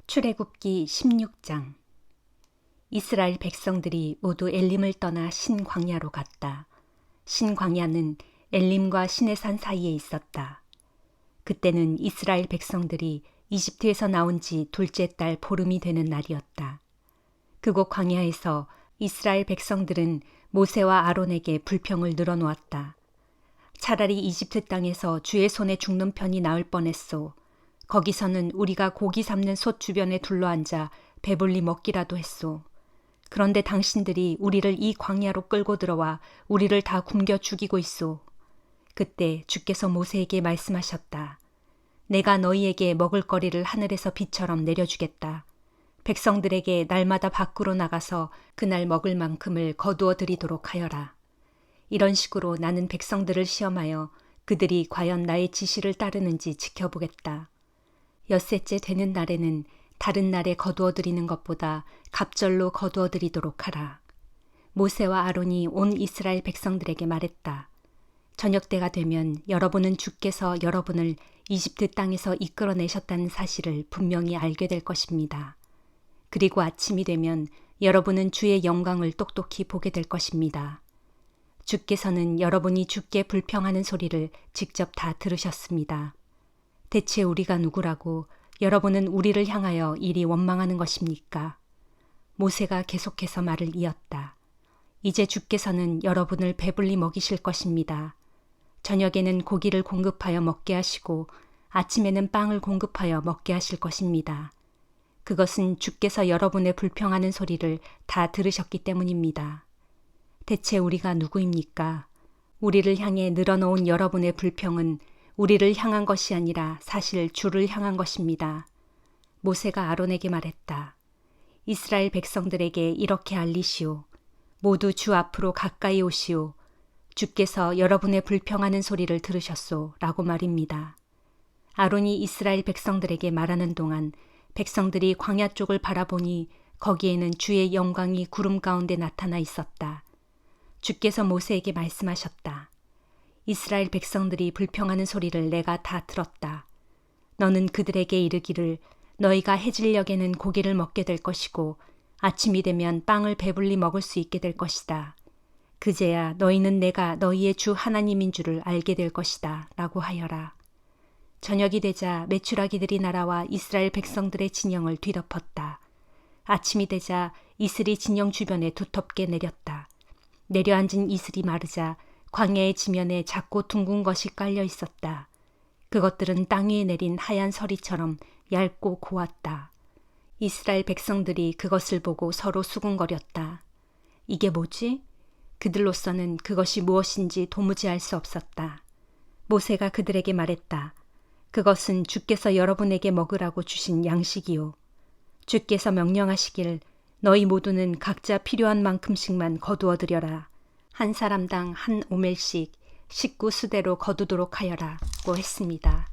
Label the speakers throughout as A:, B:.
A: 출애굽기 16장. 이스라엘 백성들이 모두 엘림을 떠나 신광야로 갔다. 신광야는 엘림과 시내산 사이에 있었다. 그때는 이스라엘 백성들이 이집트에서 나온 지 둘째 달 보름이 되는 날이었다. 그곳 광야에서 이스라엘 백성들은 모세와 아론에게 불평을 늘어놓았다. 차라리 이집트 땅에서 주의 손에 죽는 편이 나을 뻔했소. 거기서는 우리가 고기 잡는 솥 주변에 둘러앉아 배불리 먹기라도 했소. 그런데 당신들이 우리를 이 광야로 끌고 들어와 우리를 다 굶겨 죽이고 있소. 그때 주께서 모세에게 말씀하셨다. 내가 너희에게 먹을거리를 하늘에서 비처럼 내려주겠다. 백성들에게 날마다 밖으로 나가서 그날 먹을 만큼을 거두어 드리도록 하여라. 이런 식으로 나는 백성들을 시험하여 그들이 과연 나의 지시를 따르는지 지켜보겠다. 엿새째 되는 날에는 다른 날에 거두어 드리는 것보다 갑절로 거두어 드리도록 하라. 모세와 아론이 온 이스라엘 백성들에게 말했다. 저녁 때가 되면 여러분은 주께서 여러분을 이집트 땅에서 이끌어내셨다는 사실을 분명히 알게 될 것입니다. 그리고 아침이 되면 여러분은 주의 영광을 똑똑히 보게 될 것입니다. 주께서는 여러분이 주께 불평하는 소리를 직접 다 들으셨습니다. 대체 우리가 누구라고 여러분은 우리를 향하여 이리 원망하는 것입니까? 모세가 계속해서 말을 이었다. 이제 주께서는 여러분을 배불리 먹이실 것입니다. 저녁에는 고기를 공급하여 먹게 하시고 아침에는 빵을 공급하여 먹게 하실 것입니다. 그것은 주께서 여러분의 불평하는 소리를 다 들으셨기 때문입니다. 대체 우리가 누구입니까? 우리를 향해 늘어놓은 여러분의 불평은 우리를 향한 것이 아니라 사실 주를 향한 것입니다. 모세가 아론에게 말했다. 이스라엘 백성들에게 이렇게 알리시오. 모두 주 앞으로 가까이 오시오. 주께서 여러분의 불평하는 소리를 들으셨소. 라고 말입니다. 아론이 이스라엘 백성들에게 말하는 동안 백성들이 광야 쪽을 바라보니 거기에는 주의 영광이 구름 가운데 나타나 있었다. 주께서 모세에게 말씀하셨다. 이스라엘 백성들이 불평하는 소리를 내가 다 들었다. 너는 그들에게 이르기를 너희가 해질녘에는 고기를 먹게 될 것이고 아침이 되면 빵을 배불리 먹을 수 있게 될 것이다. 그제야 너희는 내가 너희의 주 하나님인 줄을 알게 될 것이다. 라고 하여라. 저녁이 되자 메추라기들이 날아와 이스라엘 백성들의 진영을 뒤덮었다. 아침이 되자 이슬이 진영 주변에 두텁게 내렸다. 내려앉은 이슬이 마르자 광야의 지면에 작고 둥근 것이 깔려 있었다. 그것들은 땅 위에 내린 하얀 서리처럼 얇고 고왔다. 이스라엘 백성들이 그것을 보고 서로 수군거렸다. 이게 뭐지? 그들로서는 그것이 무엇인지 도무지 알 수 없었다. 모세가 그들에게 말했다. 그것은 주께서 여러분에게 먹으라고 주신 양식이요. 주께서 명령하시길 너희 모두는 각자 필요한 만큼씩만 거두어 드려라. 한 사람당 한 오멜씩 식구 수대로 거두도록 하여라고 했습니다.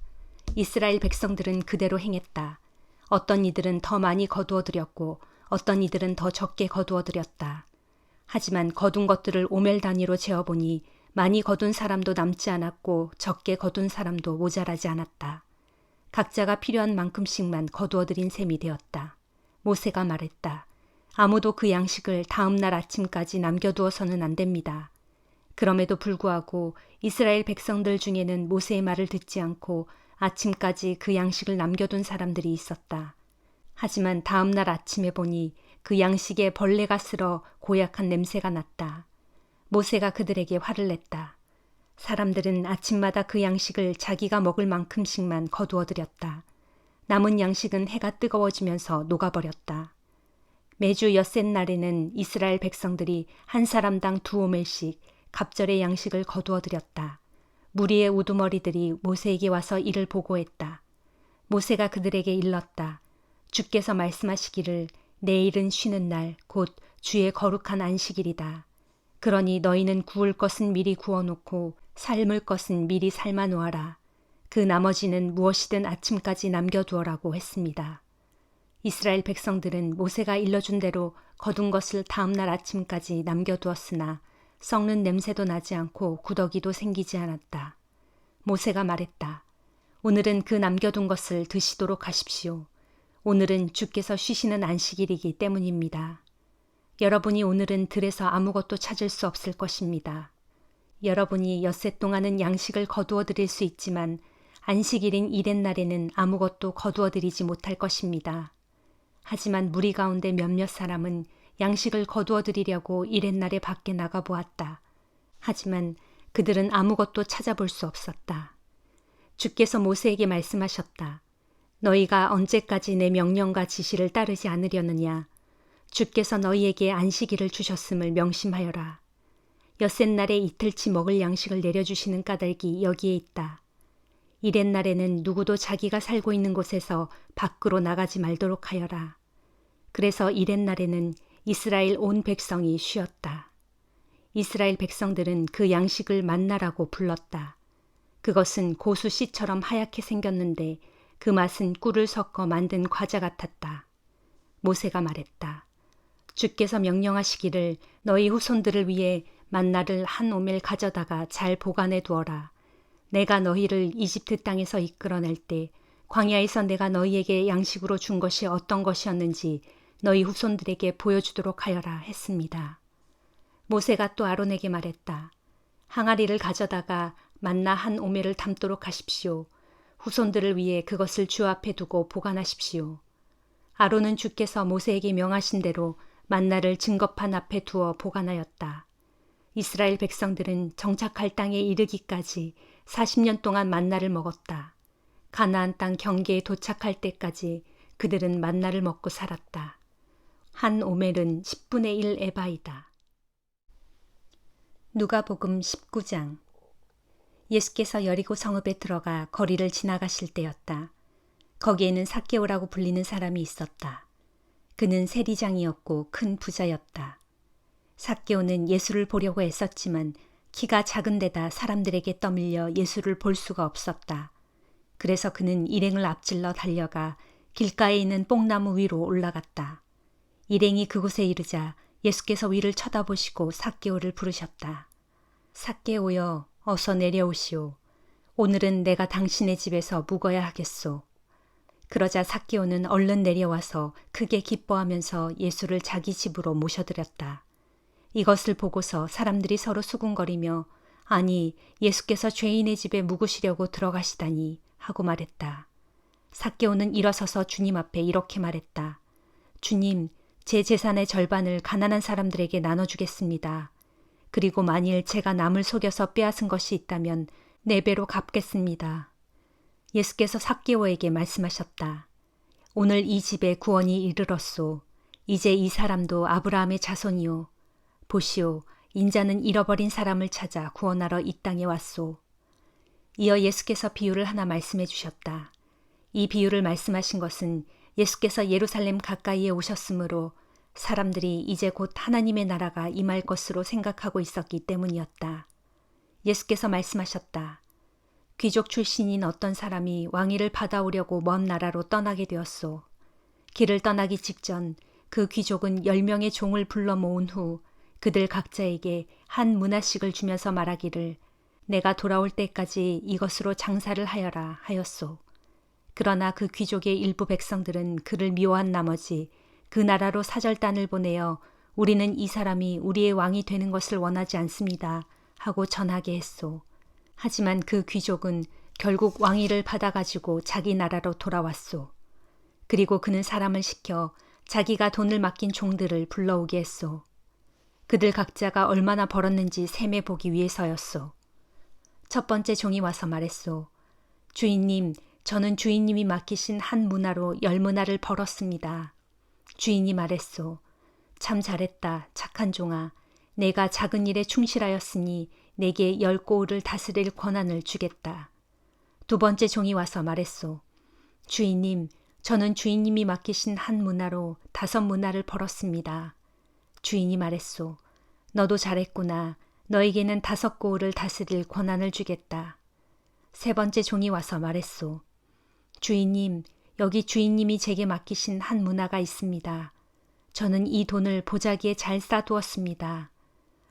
A: 이스라엘 백성들은 그대로 행했다. 어떤 이들은 더 많이 거두어 드렸고 어떤 이들은 더 적게 거두어 드렸다. 하지만 거둔 것들을 오멜 단위로 재어보니 많이 거둔 사람도 남지 않았고 적게 거둔 사람도 모자라지 않았다. 각자가 필요한 만큼씩만 거두어 드린 셈이 되었다. 모세가 말했다. 아무도 그 양식을 다음 날 아침까지 남겨두어서는 안 됩니다. 그럼에도 불구하고 이스라엘 백성들 중에는 모세의 말을 듣지 않고 아침까지 그 양식을 남겨둔 사람들이 있었다. 하지만 다음 날 아침에 보니 그 양식에 벌레가 쓸어 고약한 냄새가 났다. 모세가 그들에게 화를 냈다. 사람들은 아침마다 그 양식을 자기가 먹을 만큼씩만 거두어 드렸다. 남은 양식은 해가 뜨거워지면서 녹아버렸다. 매주 엿새날에는 이스라엘 백성들이 한 사람당 2오멜씩 갑절의 양식을 거두어 드렸다. 무리의 우두머리들이 모세에게 와서 이를 보고했다. 모세가 그들에게 일렀다. 주께서 말씀하시기를 내일은 쉬는 날 곧 주의 거룩한 안식일이다. 그러니 너희는 구울 것은 미리 구워놓고 삶을 것은 미리 삶아 놓아라. 그 나머지는 무엇이든 아침까지 남겨두어라고 했습니다. 이스라엘 백성들은 모세가 일러준 대로 거둔 것을 다음 날 아침까지 남겨두었으나 썩는 냄새도 나지 않고 구더기도 생기지 않았다. 모세가 말했다. 오늘은 그 남겨둔 것을 드시도록 하십시오. 오늘은 주께서 쉬시는 안식일이기 때문입니다. 여러분이 오늘은 들에서 아무것도 찾을 수 없을 것입니다. 여러분이 엿새 동안은 양식을 거두어 드릴 수 있지만 안식일인 이렛날에는 아무것도 거두어 드리지 못할 것입니다. 하지만 무리 가운데 몇몇 사람은 양식을 거두어 드리려고 이렛날에 밖에 나가 보았다. 하지만 그들은 아무것도 찾아볼 수 없었다. 주께서 모세에게 말씀하셨다. 너희가 언제까지 내 명령과 지시를 따르지 않으려느냐. 주께서 너희에게 안식일을 주셨음을 명심하여라. 엿새날에 이틀치 먹을 양식을 내려주시는 까닭이 여기에 있다. 이렛날에는 누구도 자기가 살고 있는 곳에서 밖으로 나가지 말도록 하여라. 그래서 이렛날에는 이스라엘 온 백성이 쉬었다. 이스라엘 백성들은 그 양식을 만나라고 불렀다. 그것은 고수 씨처럼 하얗게 생겼는데 그 맛은 꿀을 섞어 만든 과자 같았다. 모세가 말했다. 주께서 명령하시기를 너희 후손들을 위해 만나를 한 오멜 가져다가 잘 보관해 두어라. 내가 너희를 이집트 땅에서 이끌어낼 때 광야에서 내가 너희에게 양식으로 준 것이 어떤 것이었는지 너희 후손들에게 보여주도록 하여라 했습니다. 모세가 또 아론에게 말했다. 항아리를 가져다가 만나 한 오멜을 담도록 하십시오. 후손들을 위해 그것을 주 앞에 두고 보관하십시오. 아론은 주께서 모세에게 명하신 대로 만나를 증거판 앞에 두어 보관하였다. 이스라엘 백성들은 정착할 땅에 이르기까지 40년 동안 만나를 먹었다. 가나안 땅 경계에 도착할 때까지 그들은 만나를 먹고 살았다. 한 오멜은 10분의 1 에바이다. 누가복음 19장. 예수께서 여리고 성읍에 들어가 거리를 지나가실 때였다. 거기에는 삭개오라고 불리는 사람이 있었다. 그는 세리장이었고 큰 부자였다. 삭개오는 예수를 보려고 애썼지만 키가 작은 데다 사람들에게 떠밀려 예수를 볼 수가 없었다. 그래서 그는 일행을 앞질러 달려가 길가에 있는 뽕나무 위로 올라갔다. 일행이 그곳에 이르자 예수께서 위를 쳐다보시고 삭개오를 부르셨다. 삭개오여, 어서 내려오시오. 오늘은 내가 당신의 집에서 묵어야 하겠소. 그러자 삭개오는 얼른 내려와서 크게 기뻐하면서 예수를 자기 집으로 모셔드렸다. 이것을 보고서 사람들이 서로 수군거리며 아니 예수께서 죄인의 집에 묵으시려고 들어가시다니 하고 말했다. 삭개오는 일어서서 주님 앞에 이렇게 말했다. 주님, 제 재산의 절반을 가난한 사람들에게 나눠주겠습니다. 그리고 만일 제가 남을 속여서 빼앗은 것이 있다면 4배로 갚겠습니다. 예수께서 삭개오에게 말씀하셨다. 오늘 이 집에 구원이 이르렀소. 이제 이 사람도 아브라함의 자손이요. 보시오, 인자는 잃어버린 사람을 찾아 구원하러 이 땅에 왔소. 이어 예수께서 비유를 하나 말씀해 주셨다. 이 비유를 말씀하신 것은 예수께서 예루살렘 가까이에 오셨으므로 사람들이 이제 곧 하나님의 나라가 임할 것으로 생각하고 있었기 때문이었다. 예수께서 말씀하셨다. 귀족 출신인 어떤 사람이 왕위를 받아오려고 먼 나라로 떠나게 되었소. 길을 떠나기 직전 그 귀족은 10명의 종을 불러 모은 후 그들 각자에게 한 문화씩을 주면서 말하기를 내가 돌아올 때까지 이것으로 장사를 하여라 하였소. 그러나 그 귀족의 일부 백성들은 그를 미워한 나머지 그 나라로 사절단을 보내어 우리는 이 사람이 우리의 왕이 되는 것을 원하지 않습니다 하고 전하게 했소. 하지만 그 귀족은 결국 왕위를 받아가지고 자기 나라로 돌아왔소. 그리고 그는 사람을 시켜 자기가 돈을 맡긴 종들을 불러오게 했소. 그들 각자가 얼마나 벌었는지 셈해 보기 위해서였소. 첫 번째 종이 와서 말했소. 주인님, 저는 주인님이 맡기신 한 문화로 10문화를 벌었습니다. 주인이 말했소. 참 잘했다, 착한 종아. 내가 작은 일에 충실하였으니 내게 10고을을 다스릴 권한을 주겠다. 두 번째 종이 와서 말했소. 주인님, 저는 주인님이 맡기신 한 문화로 5문화를 벌었습니다. 주인이 말했소. 너도 잘했구나. 너에게는 5고을을 다스릴 권한을 주겠다. 세 번째 종이 와서 말했소. 주인님, 여기 주인님이 제게 맡기신 한 문화가 있습니다. 저는 이 돈을 보자기에 잘 싸두었습니다.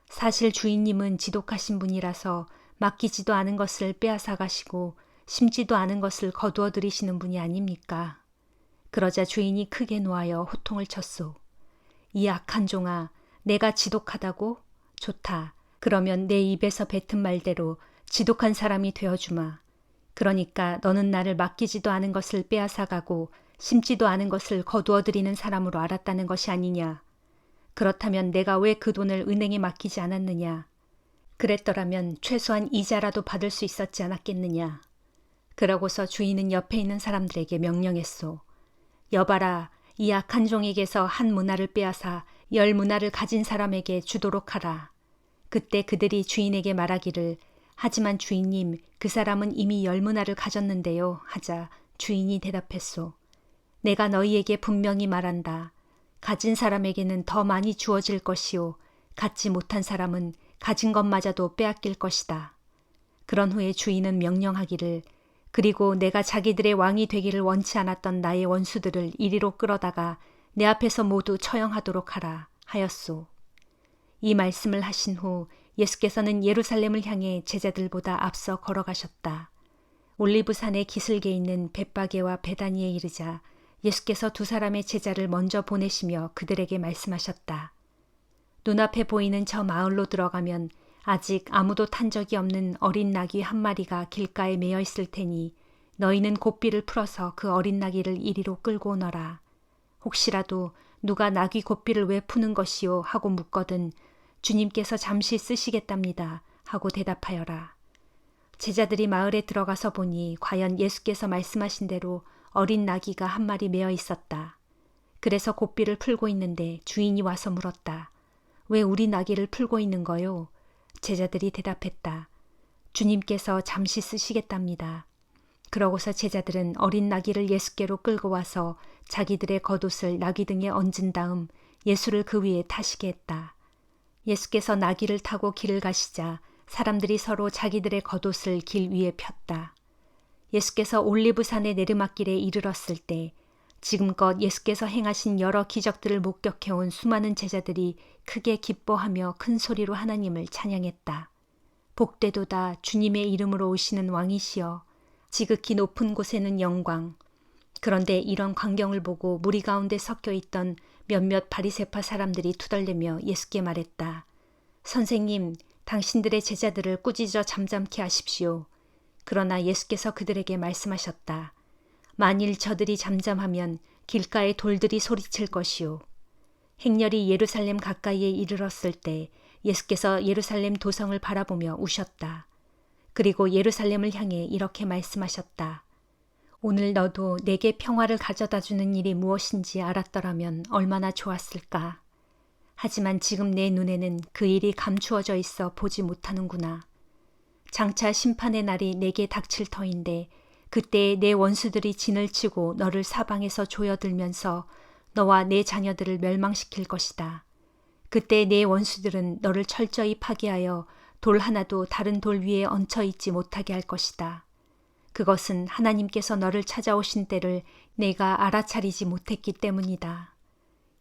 A: 사실 주인님은 지독하신 분이라서 맡기지도 않은 것을 빼앗아 가시고 심지도 않은 것을 거두어 들이시는 분이 아닙니까? 그러자 주인이 크게 놓아여 호통을 쳤소. 이 악한 종아, 내가 지독하다고? 좋다. 그러면 내 입에서 뱉은 말대로 지독한 사람이 되어주마. 그러니까 너는 나를 맡기지도 않은 것을 빼앗아가고 심지도 않은 것을 거두어들이는 사람으로 알았다는 것이 아니냐. 그렇다면 내가 왜 그 돈을 은행에 맡기지 않았느냐. 그랬더라면 최소한 이자라도 받을 수 있었지 않았겠느냐. 그러고서 주인은 옆에 있는 사람들에게 명령했소. 여봐라, 이 악한 종에게서 한 문화를 빼앗아 10문화를 가진 사람에게 주도록 하라. 그때 그들이 주인에게 말하기를 하지만 주인님, 그 사람은 이미 10문화를 가졌는데요 하자 주인이 대답했소. 내가 너희에게 분명히 말한다. 가진 사람에게는 더 많이 주어질 것이요. 갖지 못한 사람은 가진 것마저도 빼앗길 것이다. 그런 후에 주인은 명령하기를 그리고 내가 자기들의 왕이 되기를 원치 않았던 나의 원수들을 이리로 끌어다가 내 앞에서 모두 처형하도록 하라 하였소. 이 말씀을 하신 후 예수께서는 예루살렘을 향해 제자들보다 앞서 걸어가셨다. 올리브산의 기슭에 있는 벳바게와 베다니에 이르자 예수께서 두 사람의 제자를 먼저 보내시며 그들에게 말씀하셨다. 눈앞에 보이는 저 마을로 들어가면 아직 아무도 탄 적이 없는 어린 나귀 한 마리가 길가에 매여 있을 테니 너희는 고삐를 풀어서 그 어린 나귀를 이리로 끌고 오너라. 혹시라도 누가 나귀 고삐를 왜 푸는 것이요 하고 묻거든 주님께서 잠시 쓰시겠답니다 하고 대답하여라. 제자들이 마을에 들어가서 보니 과연 예수께서 말씀하신 대로 어린 나귀가 한 마리 매어 있었다. 그래서 고삐를 풀고 있는데 주인이 와서 물었다. 왜 우리 나귀를 풀고 있는 거요? 제자들이 대답했다. 주님께서 잠시 쓰시겠답니다. 그러고서 제자들은 어린 나귀를 예수께로 끌고 와서 자기들의 겉옷을 나귀 등에 얹은 다음 예수를 그 위에 타시게 했다. 예수께서 나귀를 타고 길을 가시자 사람들이 서로 자기들의 겉옷을 길 위에 폈다. 예수께서 올리브산의 내리막길에 이르렀을 때 지금껏 예수께서 행하신 여러 기적들을 목격해온 수많은 제자들이 크게 기뻐하며 큰 소리로 하나님을 찬양했다. 복되도다 주님의 이름으로 오시는 왕이시여 지극히 높은 곳에는 영광. 그런데 이런 광경을 보고 무리 가운데 섞여 있던 몇몇 바리새파 사람들이 투덜대며 예수께 말했다. 선생님, 당신들의 제자들을 꾸짖어 잠잠케 하십시오. 그러나 예수께서 그들에게 말씀하셨다. 만일 저들이 잠잠하면 길가에 돌들이 소리칠 것이요. 행렬이 예루살렘 가까이에 이르렀을 때 예수께서 예루살렘 도성을 바라보며 우셨다. 그리고 예루살렘을 향해 이렇게 말씀하셨다. 오늘 너도 내게 평화를 가져다 주는 일이 무엇인지 알았더라면 얼마나 좋았을까. 하지만 지금 내 눈에는 그 일이 감추어져 있어 보지 못하는구나. 장차 심판의 날이 내게 닥칠 터인데 그때 내 원수들이 진을 치고 너를 사방에서 조여들면서 너와 내 자녀들을 멸망시킬 것이다. 그때 내 원수들은 너를 철저히 파괴하여 돌 하나도 다른 돌 위에 얹혀 있지 못하게 할 것이다. 그것은 하나님께서 너를 찾아오신 때를 내가 알아차리지 못했기 때문이다.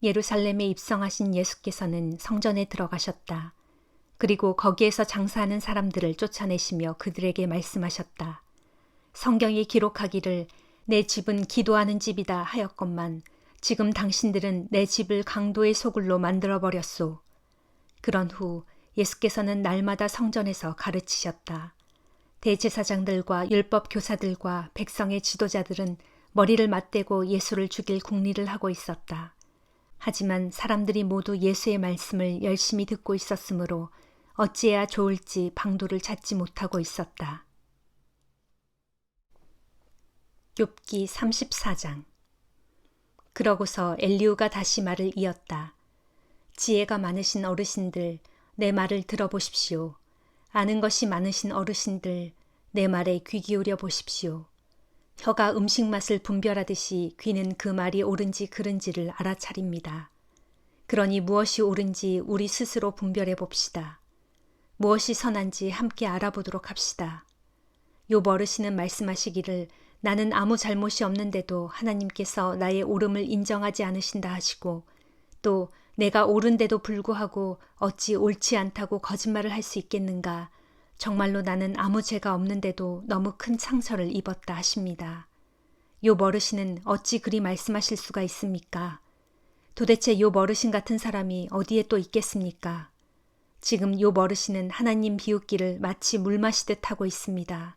A: 예루살렘에 입성하신 예수께서는 성전에 들어가셨다. 그리고 거기에서 장사하는 사람들을 쫓아내시며 그들에게 말씀하셨다. 성경에 기록하기를 내 집은 기도하는 집이다 하였건만 지금 당신들은 내 집을 강도의 소굴로 만들어버렸소. 그런 후 예수께서는 날마다 성전에서 가르치셨다. 대제사장들과 율법 교사들과 백성의 지도자들은 머리를 맞대고 예수를 죽일 궁리를 하고 있었다. 하지만 사람들이 모두 예수의 말씀을 열심히 듣고 있었으므로 어찌해야 좋을지 방도를 찾지 못하고 있었다. 욥기 34장. 그러고서 엘리후가 다시 말을 이었다. 지혜가 많으신 어르신들, 내 말을 들어보십시오. 아는 것이 많으신 어르신들, 내 말에 귀 기울여 보십시오. 혀가 음식 맛을 분별하듯이 귀는 그 말이 옳은지 그른지를 알아차립니다. 그러니 무엇이 옳은지 우리 스스로 분별해 봅시다. 무엇이 선한지 함께 알아보도록 합시다. 욥 어르신은 말씀하시기를 나는 아무 잘못이 없는데도 하나님께서 나의 옳음을 인정하지 않으신다 하시고 또 내가 옳은데도 불구하고 어찌 옳지 않다고 거짓말을 할 수 있겠는가. 정말로 나는 아무 죄가 없는데도 너무 큰 상처를 입었다 하십니다. 욥 어르신은 어찌 그리 말씀하실 수가 있습니까? 도대체 욥 어르신 같은 사람이 어디에 또 있겠습니까? 지금 욥 어르신은 하나님 비웃기를 마치 물 마시듯 하고 있습니다.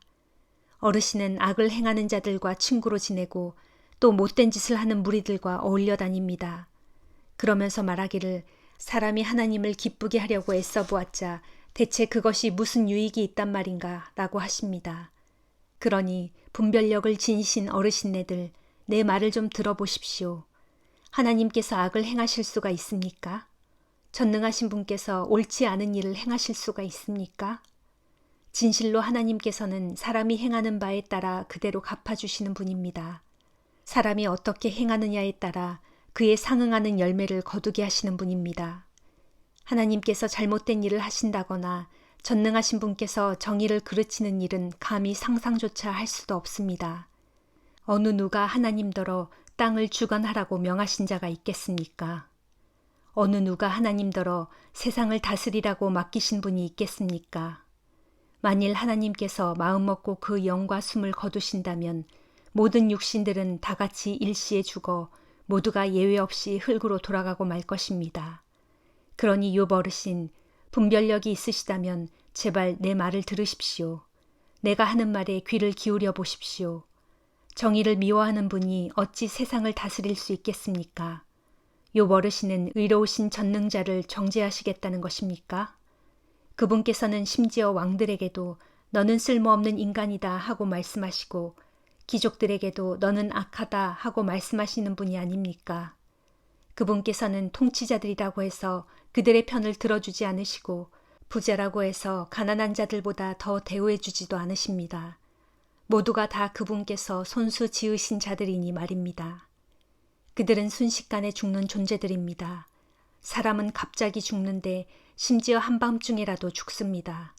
A: 어르신은 악을 행하는 자들과 친구로 지내고 또 못된 짓을 하는 무리들과 어울려 다닙니다. 그러면서 말하기를 사람이 하나님을 기쁘게 하려고 애써 보았자 대체 그것이 무슨 유익이 있단 말인가 라고 하십니다. 그러니 분별력을 지니신 어르신네들 내 말을 좀 들어보십시오. 하나님께서 악을 행하실 수가 있습니까? 전능하신 분께서 옳지 않은 일을 행하실 수가 있습니까? 진실로 하나님께서는 사람이 행하는 바에 따라 그대로 갚아주시는 분입니다. 사람이 어떻게 행하느냐에 따라 그에 상응하는 열매를 거두게 하시는 분입니다. 하나님께서 잘못된 일을 하신다거나 전능하신 분께서 정의를 그르치는 일은 감히 상상조차 할 수도 없습니다. 어느 누가 하나님더러 땅을 주관하라고 명하신 자가 있겠습니까? 어느 누가 하나님더러 세상을 다스리라고 맡기신 분이 있겠습니까? 만일 하나님께서 마음먹고 그 영과 숨을 거두신다면 모든 육신들은 다 같이 일시에 죽어 모두가 예외 없이 흙으로 돌아가고 말 것입니다. 그러니 욥 어르신, 분별력이 있으시다면 제발 내 말을 들으십시오. 내가 하는 말에 귀를 기울여 보십시오. 정의를 미워하는 분이 어찌 세상을 다스릴 수 있겠습니까? 욥 어르신은 의로우신 전능자를 정죄하시겠다는 것입니까? 그분께서는 심지어 왕들에게도 너는 쓸모없는 인간이다 하고 말씀하시고 귀족들에게도 너는 악하다 하고 말씀하시는 분이 아닙니까? 그분께서는 통치자들이라고 해서 그들의 편을 들어주지 않으시고 부자라고 해서 가난한 자들보다 더 대우해주지도 않으십니다. 모두가 다 그분께서 손수 지으신 자들이니 말입니다. 그들은 순식간에 죽는 존재들입니다. 사람은 갑자기 죽는데 심지어 한밤중에라도 죽습니다.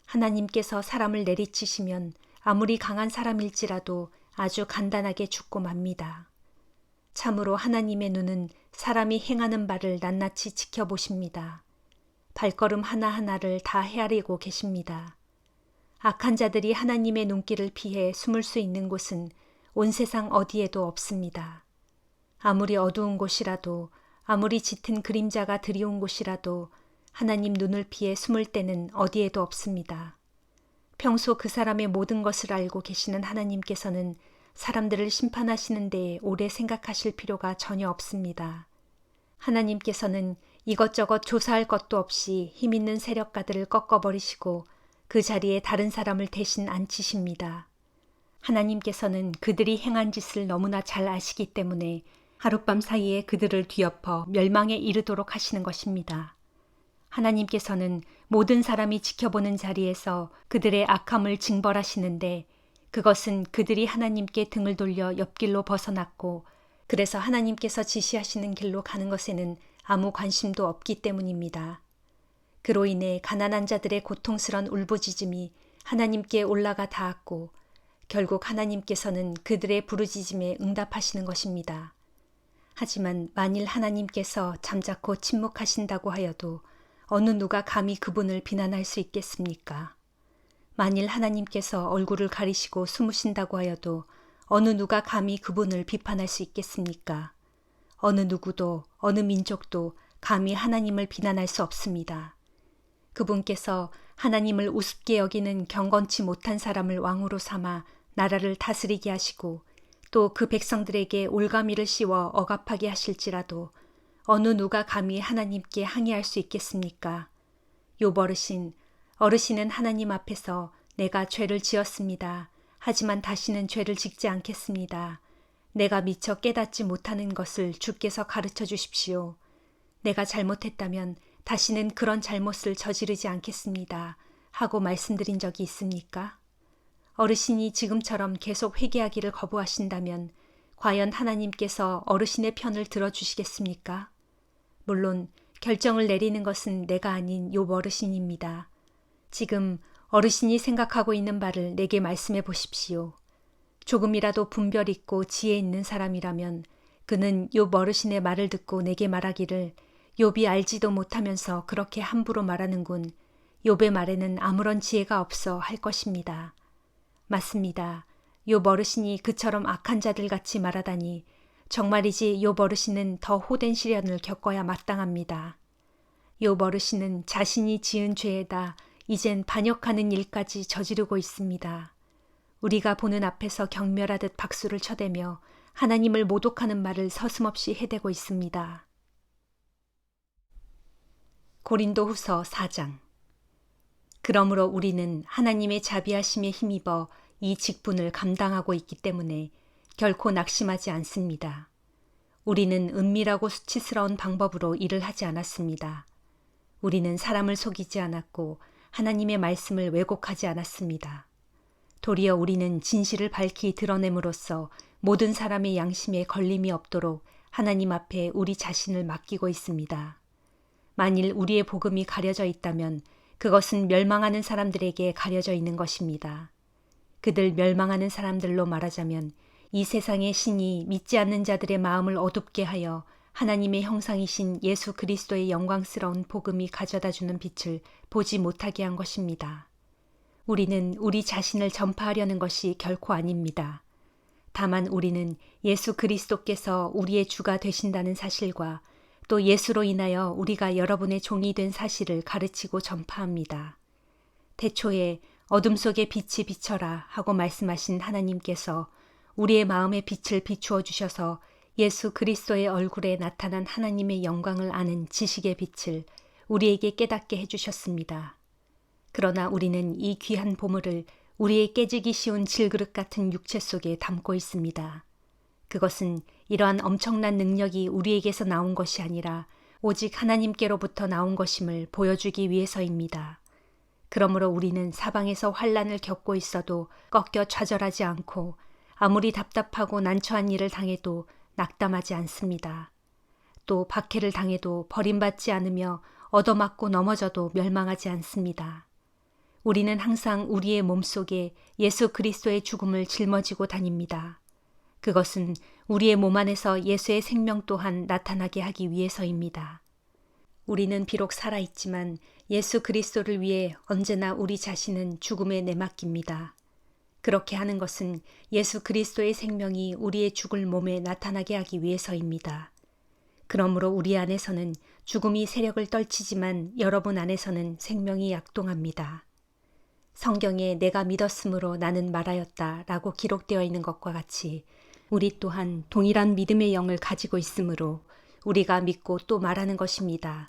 A: 하나님께서 사람을 내리치시면 아무리 강한 사람일지라도 아주 간단하게 죽고 맙니다. 참으로 하나님의 눈은 사람이 행하는 바를 낱낱이 지켜보십니다. 발걸음 하나하나를 다 헤아리고 계십니다. 악한 자들이 하나님의 눈길을 피해 숨을 수 있는 곳은 온 세상 어디에도 없습니다. 아무리 어두운 곳이라도 아무리 짙은 그림자가 드리운 곳이라도 하나님 눈을 피해 숨을 때는 어디에도 없습니다. 평소 그 사람의 모든 것을 알고 계시는 하나님께서는 사람들을 심판하시는 데에 오래 생각하실 필요가 전혀 없습니다. 하나님께서는 이것저것 조사할 것도 없이 힘있는 세력가들을 꺾어버리시고 그 자리에 다른 사람을 대신 앉히십니다. 하나님께서는 그들이 행한 짓을 너무나 잘 아시기 때문에 하룻밤 사이에 그들을 뒤엎어 멸망에 이르도록 하시는 것입니다. 하나님께서는 모든 사람이 지켜보는 자리에서 그들의 악함을 징벌하시는데 그것은 그들이 하나님께 등을 돌려 옆길로 벗어났고 그래서 하나님께서 지시하시는 길로 가는 것에는 아무 관심도 없기 때문입니다. 그로 인해 가난한 자들의 고통스런 울부짖음이 하나님께 올라가 닿았고 결국 하나님께서는 그들의 부르짖음에 응답하시는 것입니다. 하지만 만일 하나님께서 잠자코 침묵하신다고 하여도 어느 누가 감히 그분을 비난할 수 있겠습니까? 만일 하나님께서 얼굴을 가리시고 숨으신다고 하여도 어느 누가 감히 그분을 비판할 수 있겠습니까? 어느 누구도 어느 민족도 감히 하나님을 비난할 수 없습니다. 그분께서 하나님을 우습게 여기는 경건치 못한 사람을 왕으로 삼아 나라를 다스리게 하시고 또 그 백성들에게 올가미를 씌워 억압하게 하실지라도 어느 누가 감히 하나님께 항의할 수 있겠습니까? 욥 어르신은 하나님 앞에서 내가 죄를 지었습니다. 하지만 다시는 죄를 짓지 않겠습니다. 내가 미처 깨닫지 못하는 것을 주께서 가르쳐 주십시오. 내가 잘못했다면 다시는 그런 잘못을 저지르지 않겠습니다. 하고 말씀드린 적이 있습니까? 어르신이 지금처럼 계속 회개하기를 거부하신다면 과연 하나님께서 어르신의 편을 들어주시겠습니까? 물론 결정을 내리는 것은 내가 아닌 욥 어르신입니다. 지금 어르신이 생각하고 있는 바를 내게 말씀해 보십시오. 조금이라도 분별 있고 지혜 있는 사람이라면 그는 욥 어르신의 말을 듣고 내게 말하기를 욥이 알지도 못하면서 그렇게 함부로 말하는군. 욥의 말에는 아무런 지혜가 없어 할 것입니다. 맞습니다. 욥 어르신이 그처럼 악한 자들 같이 말하다니 정말이지 욥 어르신은 더 호된 시련을 겪어야 마땅합니다. 욥 어르신은 자신이 지은 죄에다 이젠 반역하는 일까지 저지르고 있습니다. 우리가 보는 앞에서 경멸하듯 박수를 쳐대며 하나님을 모독하는 말을 서슴없이 해대고 있습니다. 고린도후서 4장. 그러므로 우리는 하나님의 자비하심에 힘입어 이 직분을 감당하고 있기 때문에 결코 낙심하지 않습니다. 우리는 은밀하고 수치스러운 방법으로 일을 하지 않았습니다. 우리는 사람을 속이지 않았고 하나님의 말씀을 왜곡하지 않았습니다. 도리어 우리는 진실을 밝히 드러냄으로써 모든 사람의 양심에 걸림이 없도록 하나님 앞에 우리 자신을 맡기고 있습니다. 만일 우리의 복음이 가려져 있다면 그것은 멸망하는 사람들에게 가려져 있는 것입니다. 그들 멸망하는 사람들로 말하자면 이 세상의 신이 믿지 않는 자들의 마음을 어둡게 하여 하나님의 형상이신 예수 그리스도의 영광스러운 복음이 가져다주는 빛을 보지 못하게 한 것입니다. 우리는 우리 자신을 전파하려는 것이 결코 아닙니다. 다만 우리는 예수 그리스도께서 우리의 주가 되신다는 사실과 또 예수로 인하여 우리가 여러분의 종이 된 사실을 가르치고 전파합니다. 태초에 어둠 속에 빛이 비쳐라 하고 말씀하신 하나님께서 우리의 마음의 빛을 비추어 주셔서 예수 그리스도의 얼굴에 나타난 하나님의 영광을 아는 지식의 빛을 우리에게 깨닫게 해주셨습니다. 그러나 우리는 이 귀한 보물을 우리의 깨지기 쉬운 질그릇 같은 육체 속에 담고 있습니다. 그것은 이러한 엄청난 능력이 우리에게서 나온 것이 아니라 오직 하나님께로부터 나온 것임을 보여주기 위해서입니다. 그러므로 우리는 사방에서 환난을 겪고 있어도 꺾여 좌절하지 않고 아무리 답답하고 난처한 일을 당해도 낙담하지 않습니다. 또 박해를 당해도 버림받지 않으며 얻어맞고 넘어져도 멸망하지 않습니다. 우리는 항상 우리의 몸속에 예수 그리스도의 죽음을 짊어지고 다닙니다. 그것은 우리의 몸 안에서 예수의 생명 또한 나타나게 하기 위해서입니다. 우리는 비록 살아있지만 예수 그리스도를 위해 언제나 우리 자신은 죽음에 내맡깁니다. 그렇게 하는 것은 예수 그리스도의 생명이 우리의 죽을 몸에 나타나게 하기 위해서입니다. 그러므로 우리 안에서는 죽음이 세력을 떨치지만 여러분 안에서는 생명이 약동합니다. 성경에 내가 믿었으므로 나는 말하였다 라고 기록되어 있는 것과 같이 우리 또한 동일한 믿음의 영을 가지고 있으므로 우리가 믿고 또 말하는 것입니다.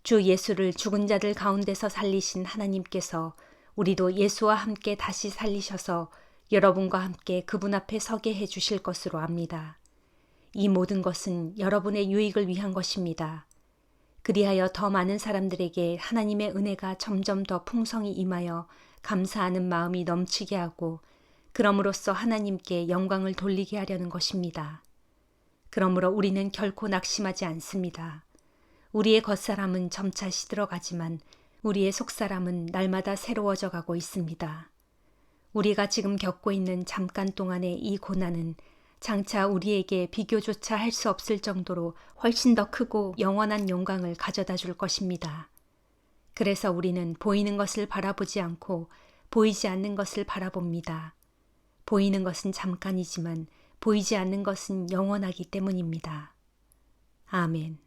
A: 주 예수를 죽은 자들 가운데서 살리신 하나님께서 우리도 예수와 함께 다시 살리셔서 여러분과 함께 그분 앞에 서게 해 주실 것으로 압니다. 이 모든 것은 여러분의 유익을 위한 것입니다. 그리하여 더 많은 사람들에게 하나님의 은혜가 점점 더 풍성히 임하여 감사하는 마음이 넘치게 하고 그럼으로써 하나님께 영광을 돌리게 하려는 것입니다. 그러므로 우리는 결코 낙심하지 않습니다. 우리의 겉사람은 점차 시들어가지만 우리의 속사람은 날마다 새로워져 가고 있습니다. 우리가 지금 겪고 있는 잠깐 동안의 이 고난은 장차 우리에게 비교조차 할 수 없을 정도로 훨씬 더 크고 영원한 영광을 가져다 줄 것입니다. 그래서 우리는 보이는 것을 바라보지 않고 보이지 않는 것을 바라봅니다. 보이는 것은 잠깐이지만 보이지 않는 것은 영원하기 때문입니다. 아멘.